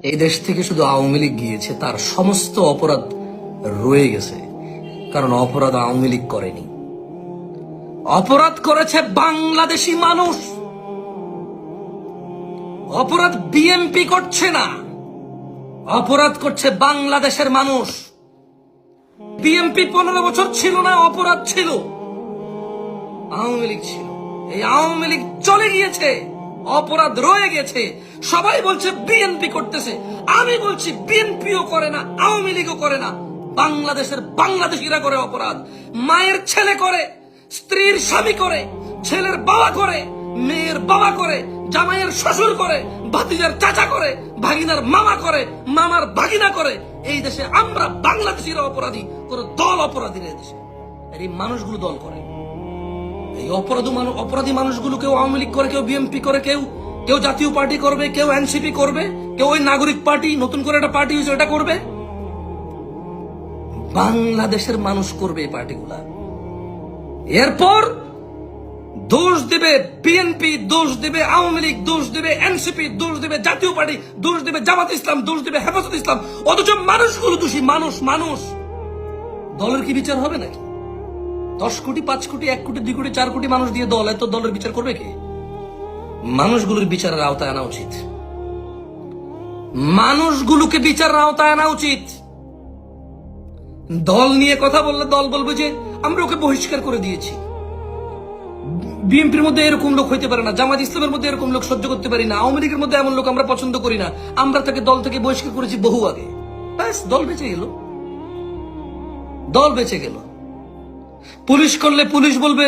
এই দেশ থেকে শুধু আওয়ামী লীগ গিয়েছে, তার সমস্ত অপরাধ রয়ে গেছে। কারণ অপরাধ আওয়ামী লীগ করেনি, অপরাধ করেছে বাংলাদেশি মানুষ। অপরাধ বিএনপি করছে না, অপরাধ করছে বাংলাদেশের মানুষ। বিএনপি 15 বছর ছিল না, অপরাধ ছিল, আওয়ামী লীগ ছিল। এই আওয়ামী লীগ চলে গিয়েছে, অপরাধ রয়ে গেছে। সবাই বলছে বিএনপি করতেছে, আমি বলছি বিএনপিও করে না, আওয়ামী লীগও করে না, বাংলাদেশের বাংলাদেশিরা করে অপরাধ। মায়ের ছেলে করে, স্ত্রীর স্বামী করে, ছেলের বাবা করে, মেয়ের বাবা করে, জামাইয়ের শ্বশুর করে, ভাতিজার চাচা করে, ভাগিনার মামা করে, মামার ভাগিনা করে। এই দেশে আমরা বাংলাদেশিরা অপরাধী, কোন দল অপরাধী না। দেশে এই মানুষগুলো দল করে, এই অপরাধী মানুষগুলো কেউ আওয়ামী লীগ করে, কেউ বিএনপি করে, কেউ জাতীয় পার্টি করবে, কেউ এনসিপি করবে, কেউ ওই নাগরিক পার্টি, নতুন করে একটা পার্টি হয়েছে এটা করবে। বাংলাদেশের মানুষ করবে এই পার্টিগুলা। এরপর দোষ দেবে বিএনপি, দোষ দেবে আওয়ামী লীগ, দোষ দেবে এনসিপি, দোষ দেবে জাতীয় পার্টি, দোষ দেবে জামাত ইসলাম, দোষ দেবে হেফাজত ইসলাম। অথচ মানুষগুলো দোষী। মানুষ দলের কি বিচার হবে নাকি? 10 কোটি, 5 কোটি, 1 কোটি, 2 কোটি, 4 কোটি মানুষ দিয়ে দল, এত দলের বিচার করবে কে? মানুষগুলোর বিচারের আওতায় আনা উচিত, মানুষগুলোকে বিচারের আওতায় আনা উচিত। দল নিয়ে কথা বললে দল বলবে যে আমরা ওকে বহিষ্কার করে দিয়েছি। বিএনপির মধ্যে এরকম লোক হইতে পারে না, জামাত ইসলামের মধ্যে এরকম লোক সহ্য করতে পারি না, আওয়ামী লীগের মধ্যে এমন লোক আমরা পছন্দ করি না, আমরা তাকে দল থেকে বহিষ্কার করেছি বহু আগে। ব্যাস, দল বেঁচে গেল, দল বেঁচে গেল। পুলিশ করলে পুলিশ বলবে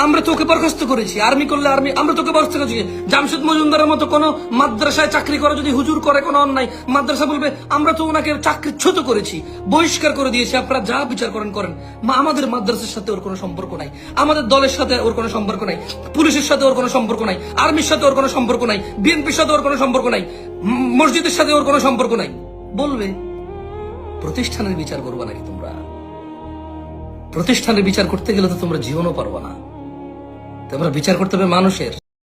আমরা তোকে বরখাস্ত করেছি, আর্মি করলে আর্মি আমরা তোকে বরখাস্ত করেছি। জামশেদ মজুমদারের মতো কোন মাদ্রাসায় চাকরি করে যদি হুজুর করে কোনো অন্যায়, মাদ্রাসা বলবে আমরা তো ওনাকে চাকরিচ্যুত করেছি, বহিষ্কার করে দিয়েছি, আপনারা যা বিচার করেন করেন। আমাদের মাদ্রাসার সাথে ওর কোনো সম্পর্ক নাই, আমাদের দলের সাথে ওর কোনো সম্পর্ক নাই, পুলিশের সাথে ওর কোনো সম্পর্ক নাই, আর্মির সাথে ওর কোনো সম্পর্ক নাই, বিএনপির সাথে ওর কোনো সম্পর্ক নাই, মসজিদের সাথে ওর কোনো সম্পর্ক নাই। বলবে প্রতিষ্ঠানের বিচার করবা নাকি তোমরা? প্রতিষ্ঠানের বিচার করতে গেলে তো তোমরা জীবনও পারবা না, তোমরা বিচার করতে হবে মানুষের।